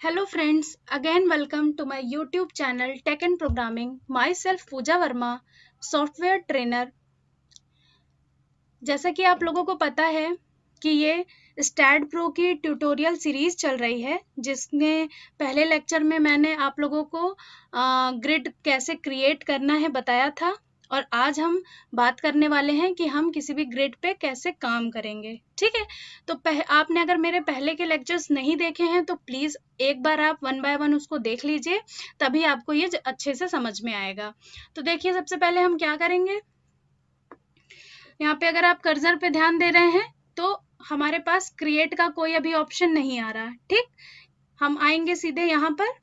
Hello friends, again welcome to my YouTube channel Tech and Programming. Myself Pooja Verma, software trainer. जैसा कि आप लोगों को पता है कि ये स्टैड प्रो की ट्यूटोरियल सीरीज चल रही है, जिसमें पहले लेक्चर में मैंने आप लोगों को ग्रिड कैसे क्रिएट करना है बताया था, और आज हम बात करने वाले हैं कि हम किसी भी ग्रिड पे कैसे काम करेंगे। ठीक है, तो आपने अगर मेरे पहले के लेक्चर्स नहीं देखे हैं तो प्लीज एक बार आप 1 बाय 1 उसको देख लीजिए, तभी आपको ये अच्छे से समझ में आएगा। तो देखिए, सबसे पहले हम क्या करेंगे, यहाँ पे अगर आप कर्सर पे ध्यान दे रहे हैं तो हमारे पास क्रिएट का कोई अभी ऑप्शन नहीं आ रहा। ठीक, हम आएंगे सीधे यहाँ पर,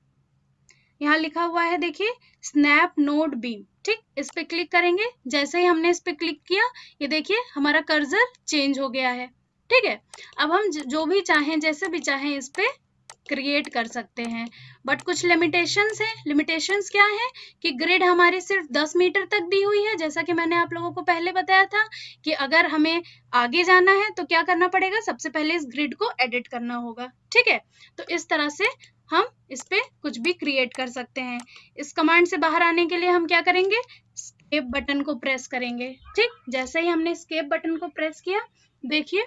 यहाँ लिखा हुआ है देखिए स्नैप नोड बीम। ठीक, इस पे क्लिक करेंगे। जैसे ही हमने इस पे क्लिक किया, ये देखिए हमारा कर्सर चेंज हो गया है। ठीक है, अब हम जो भी चाहें, जैसे भी चाहें इस पे क्रिएट कर सकते हैं, बट कुछ लिमिटेशंस हैं। लिमिटेशंस क्या है कि ग्रिड हमारी सिर्फ 10 मीटर तक दी हुई है, जैसा कि मैंने आप लोगों को पहले बताया था कि अगर हमें आगे जाना है तो क्या करना पड़ेगा, सबसे पहले इस ग्रिड को एडिट करना होगा। ठीक है, तो इस तरह से हम इस पे कुछ भी क्रिएट कर सकते हैं। इस कमांड से बाहर आने के लिए हम क्या करेंगे, एस्केप बटन को प्रेस करेंगे। ठीक, जैसे ही हमने एस्केप बटन को प्रेस किया, देखिए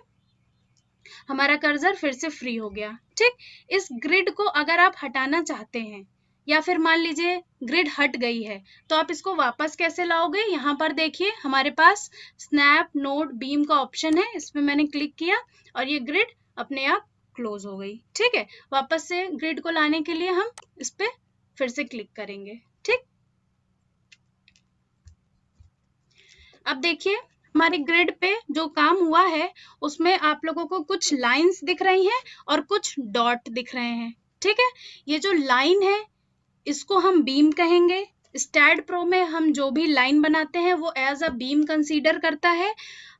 हमारा कर्सर फिर से फ्री हो गया। ठीक, इस ग्रिड को अगर आप हटाना चाहते हैं या फिर मान लीजिए ग्रिड हट गई है, तो आप इसको वापस कैसे लाओगे। यहाँ पर देखिए हमारे पास स्नैप नोड बीम का ऑप्शन है, इसमें मैंने क्लिक किया और ये ग्रिड अपने आप क्लोज हो गई। ठीक है, वापस से ग्रिड को लाने के लिए हम इस पे फिर से क्लिक करेंगे। ठीक, अब देखिए हमारे ग्रिड पे जो काम हुआ है उसमें आप लोगों को कुछ लाइंस दिख रही हैं और कुछ डॉट दिख रहे हैं। ठीक है, ये जो लाइन है इसको हम बीम कहेंगे। स्टैड प्रो में हम जो भी लाइन बनाते हैं वो एज अ बीम कंसीडर करता है।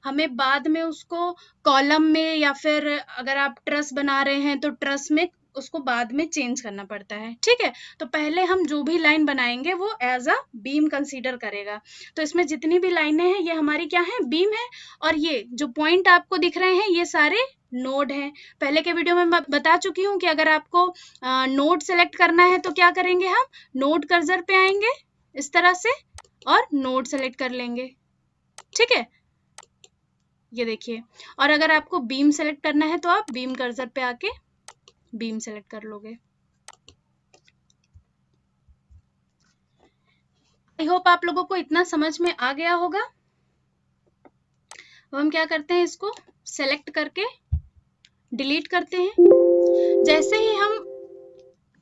हमें बाद में उसको कॉलम में या फिर अगर आप ट्रस बना रहे हैं तो ट्रस में उसको बाद में चेंज करना पड़ता है। ठीक है, तो पहले हम जो भी लाइन बनाएंगे वो एज अ बीम कंसीडर करेगा। तो इसमें जितनी भी लाइनें हैं ये हमारी क्या है, बीम है। और ये जो पॉइंट आपको दिख रहे हैं ये सारे नोड हैं। पहले के वीडियो में बता चुकी हूँ कि अगर आपको नोड सेलेक्ट करना है तो क्या करेंगे, हम नोड कर्सर पे आएंगे इस तरह से और नोड सेलेक्ट कर लेंगे। ठीक है, ये देखिए, और अगर आपको बीम सेलेक्ट करना है तो आप बीम कर्सर पे आके बीम सेलेक्ट कर लोगे। आई होप आप लोगों को इतना समझ में आ गया होगा। अब हम क्या करते हैं, इसको सेलेक्ट करके डिलीट करते हैं। जैसे ही हम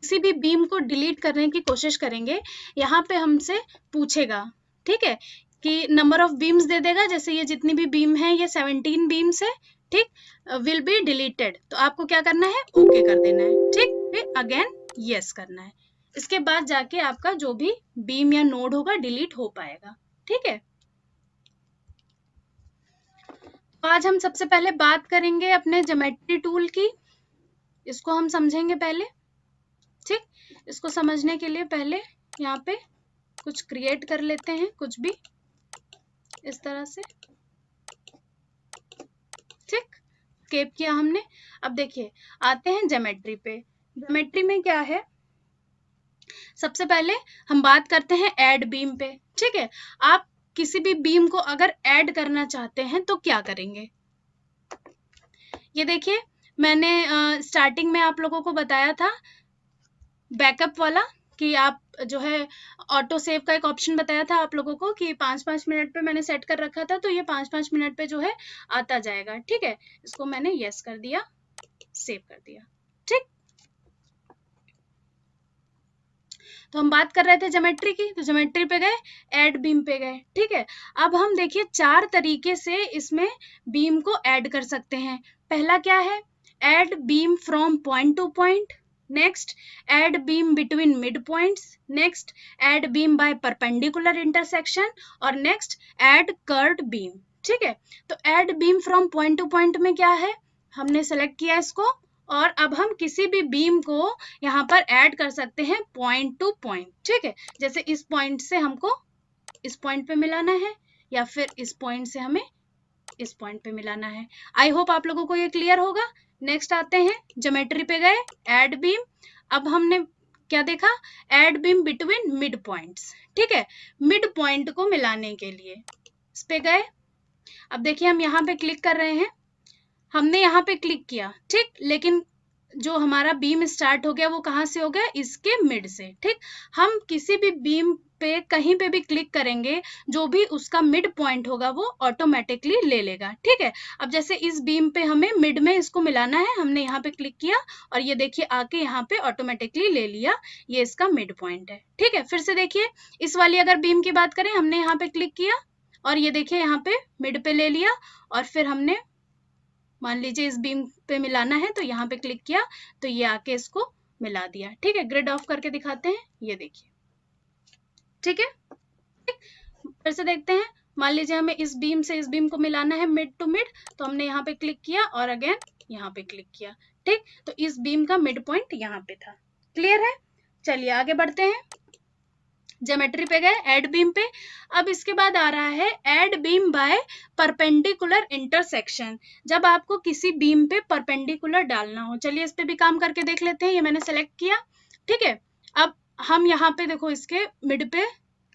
किसी भी बीम को डिलीट करने की कोशिश करेंगे, यहाँ पे हमसे पूछेगा, ठीक है, कि नंबर ऑफ बीम्स दे देगा। जैसे ये जितनी भी बीम है ये 17 बीम्स है। ठीक, विल बी डिलीटेड, तो आपको क्या करना है, ओके कर देना है। ठीक, फिर अगेन यस करना है। इसके बाद जाके आपका जो भी बीम या नोड होगा डिलीट हो पाएगा। ठीक है, तो आज हम सबसे पहले बात करेंगे अपने ज्योमेट्री टूल की। इसको हम समझेंगे पहले। ठीक, इसको समझने के लिए पहले यहाँ पे कुछ क्रिएट कर लेते हैं, कुछ भी इस तरह से। ठीक, स्केप किया हमने। अब देखिए आते हैं ज्योमेट्री पे। ज्योमेट्री में क्या है, सबसे पहले हम बात करते हैं ऐड बीम पे। ठीक है, आप किसी भी बीम को अगर ऐड करना चाहते हैं तो क्या करेंगे, ये देखिए मैंने स्टार्टिंग में आप लोगों को बताया था बैकअप वाला, कि आप जो है ऑटो सेव का एक ऑप्शन बताया था आप लोगों को कि 5-5 मिनट पे मैंने सेट कर रखा था, तो ये 5-5 मिनट पे जो है आता जाएगा। ठीक है, इसको मैंने यस कर दिया, सेव कर दिया। ठीक, तो हम बात कर रहे थे ज्योमेट्री की, तो ज्योमेट्री पे गए, ऐड बीम पे गए। ठीक है, अब हम देखिए 4 तरीके से इसमें बीम को ऐड कर सकते हैं। पहला क्या है, add beam from point to point. Next add beam between mid points, next add beam by perpendicular intersection, और नेक्स्ट एड कर्व्ड बीम। ठीक है, तो add beam from point to point में क्या है, हमने सेलेक्ट किया इसको, और अब हम किसी भी बीम को यहाँ पर ऐड कर सकते हैं पॉइंट टू पॉइंट। ठीक है, जैसे इस पॉइंट से हमको इस पॉइंट पे मिलाना है, या फिर इस पॉइंट से हमें इस पॉइंट पे मिलाना है। आई होप आप लोगों को ये क्लियर होगा। नेक्स्ट आते हैं, ज्योमेट्री पे गए, ऐड बीम। अब हमने क्या देखा, add beam between mid points. ठीक है, मिड पॉइंट को मिलाने के लिए इस पे गए। अब देखिए हम यहाँ पे क्लिक कर रहे हैं, हमने यहाँ पे क्लिक किया, ठीक, लेकिन जो हमारा बीम स्टार्ट हो गया वो कहाँ से हो गया, इसके मिड से। ठीक, हम किसी भी बीम पे कहीं पे भी क्लिक करेंगे, जो भी उसका मिड पॉइंट होगा वो ऑटोमेटिकली ले लेगा। ठीक है, अब जैसे इस बीम पे हमें मिड में इसको मिलाना है, हमने यहाँ पे क्लिक किया और ये देखिए आके यहाँ पे ऑटोमेटिकली ले लिया, ये इसका मिड पॉइंट है। ठीक है, फिर से देखिए इस वाली अगर बीम की बात करें, हमने यहाँ पे क्लिक किया और ये देखिए यहाँ पे मिड पे ले लिया, और फिर हमने मान लीजिए इस बीम पे मिलाना है तो यहाँ पे क्लिक किया तो ये आके इसको मिला दिया। ठीक है, ग्रिड ऑफ करके दिखाते हैं, ये देखिए। ठीक है, फिर से देखते हैं, मान लीजिए हमें इस बीम से इस बीम को मिलाना है मिड टू मिड, तो हमने यहाँ पे क्लिक किया और अगेन यहाँ पे क्लिक किया। ठीक, तो इस बीम का मिड पॉइंट यहाँ पे था। क्लियर है, चलिए आगे बढ़ते हैं, ज्योमेट्री पे गए, ऐड बीम पे। अब इसके बाद आ रहा है add beam by perpendicular intersection, जब आपको किसी बीम पे परपेंडिकुलर डालना हो। चलिए इस पे भी काम करके देख लेते हैं, ये मैंने सेलेक्ट किया। ठीक है, अब हम यहाँ पे देखो इसके मिड पे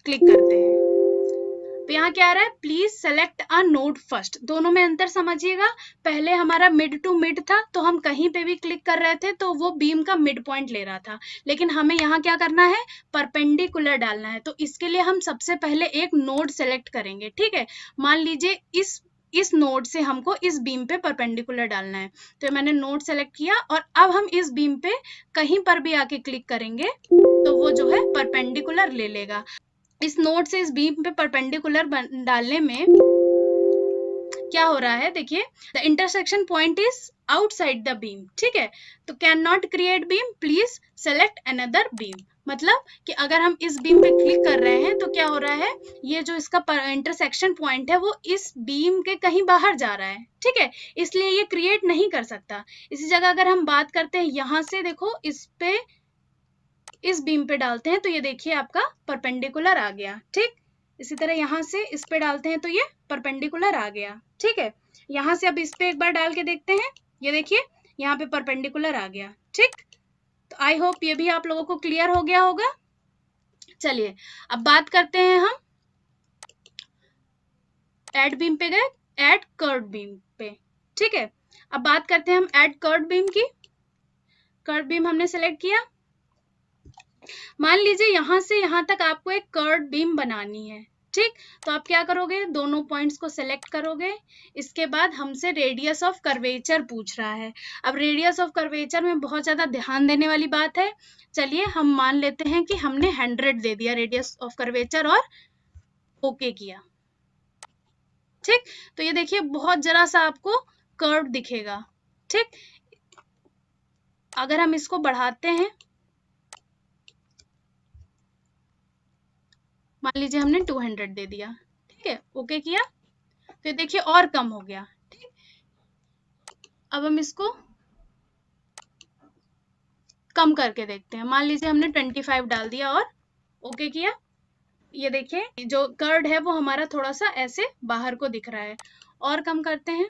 क्लिक करते हैं, तो यहाँ क्या आ रहा है, please select a node first. दोनों में अंतर समझिएगा, पहले हमारा मिड टू मिड था तो हम कहीं पे भी क्लिक कर रहे थे तो वो बीम का मिड पॉइंट ले रहा था, लेकिन हमें यहाँ क्या करना है, परपेंडिकुलर डालना है। तो इसके लिए हम सबसे पहले एक नोड सेलेक्ट करेंगे। ठीक है, मान लीजिए इस नोड से हमको इस बीम पे परपेंडिकुलर डालना है, तो मैंने नोड सेलेक्ट किया और अब हम इस बीम पे कहीं पर भी आके क्लिक करेंगे तो वो जो है परपेंडिकुलर ले लेगा। इस नोड से इस बीम पे परपेंडिकुलर डालने में क्या हो रहा है, देखिए the intersection point is outside the beam. ठीक है, तो can not create beam, please select another beam. मतलब कि अगर हम इस बीम पे क्लिक कर रहे हैं तो क्या हो रहा है, ये जो इसका इंटरसेक्शन पॉइंट है वो इस बीम के कहीं बाहर जा रहा है। ठीक है, इसलिए ये क्रिएट नहीं कर सकता। इसी जगह अगर हम बात करते हैं यहाँ से, देखो इस पे इस बीम पे डालते हैं तो ये देखिए आपका परपेंडिकुलर आ गया। ठीक, इसी तरह यहाँ से इस पे डालते हैं तो ये परपेंडिकुलर आ गया। ठीक है, यहाँ से अब इस पे एक बार डाल के देखते हैं, ये देखिए यहाँ पे परपेंडिकुलर आ गया। ठीक, तो आई होप ये भी आप लोगों को क्लियर हो गया होगा। चलिए अब बात करते हैं हम ऐड बीम पे गए, ऐड कर्व्ड बीम पे। ठीक है, अब बात करते हैं हम ऐड कर्व्ड बीम की। कर्व्ड बीम हमने सेलेक्ट किया, मान लीजिए यहाँ से यहाँ तक आपको एक कर्व्ड बीम बनानी है। ठीक, तो आप क्या करोगे, दोनों पॉइंट्स को सेलेक्ट करोगे, इसके बाद हमसे रेडियस ऑफ कर्वेचर पूछ रहा है। अब रेडियस ऑफ कर्वेचर में बहुत ज्यादा ध्यान देने वाली बात है। चलिए हम मान लेते हैं कि हमने 100 दे दिया रेडियस ऑफ कर्वेचर और ओके किया। ठीक, तो ये देखिए बहुत जरा सा आपको कर्व दिखेगा। ठीक, अगर हम इसको बढ़ाते हैं, मान लीजिए हमने 200 दे दिया, ठीक है, ओके किया, फिर देखिए और कम हो गया। ठीक, अब हम इसको कम करके देखते हैं, मान लीजिए हमने 25 डाल दिया और ओके किया। ये देखिए जो कर्व है वो हमारा थोड़ा सा ऐसे बाहर को दिख रहा है, और कम करते हैं,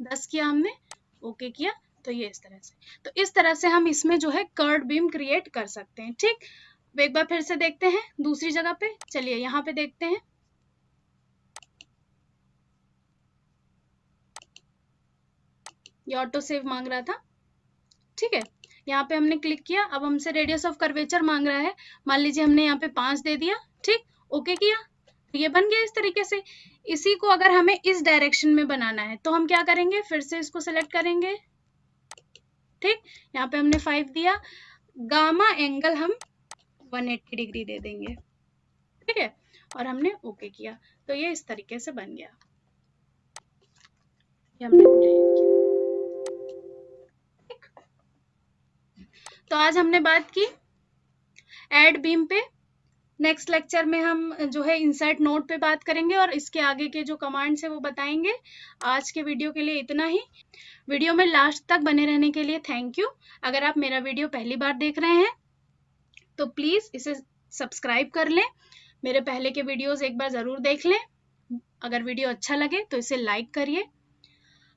10 किया हमने, ओके किया, तो ये इस तरह से। तो इस तरह से हम इसमें जो है कर्व बीम क्रिएट कर सकते हैं। ठीक, एक बार फिर से देखते हैं दूसरी जगह पे, चलिए यहाँ पे देखते हैं। ये ऑटो सेव मांग रहा था। ठीक है, यहाँ पे हमने क्लिक किया, अब हमसे रेडियस ऑफ कर्वेचर मांग रहा है, मान लीजिए हमने यहाँ पे 5 दे दिया। ठीक, ओके किया, तो ये बन गया इस तरीके से। इसी को अगर हमें इस डायरेक्शन में बनाना है तो हम क्या करेंगे, फिर से इसको सेलेक्ट करेंगे। ठीक, यहाँ पे हमने 5 दिया, गामा एंगल हम 180 डिग्री दे देंगे। ठीक है, और हमने ओके किया, तो ये इस तरीके से बन गया। ये हमने तो आज हमने बात की ऐड बीम पे। नेक्स्ट लेक्चर में हम जो है इंसर्ट नोट पे बात करेंगे और इसके आगे के जो कमांड्स है वो बताएंगे। आज के वीडियो के लिए इतना ही। वीडियो में लास्ट तक बने रहने के लिए थैंक यू। अगर आप मेरा वीडियो पहली बार देख रहे हैं तो प्लीज इसे सब्सक्राइब कर लें। मेरे पहले के वीडियोस एक बार जरूर देख लें। अगर वीडियो अच्छा लगे तो इसे लाइक करिए।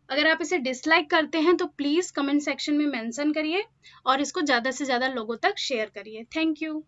अगर आप इसे डिसलाइक करते हैं तो प्लीज कमेंट सेक्शन में मेंशन करिए और इसको ज्यादा से ज्यादा लोगों तक शेयर करिए। Thank you.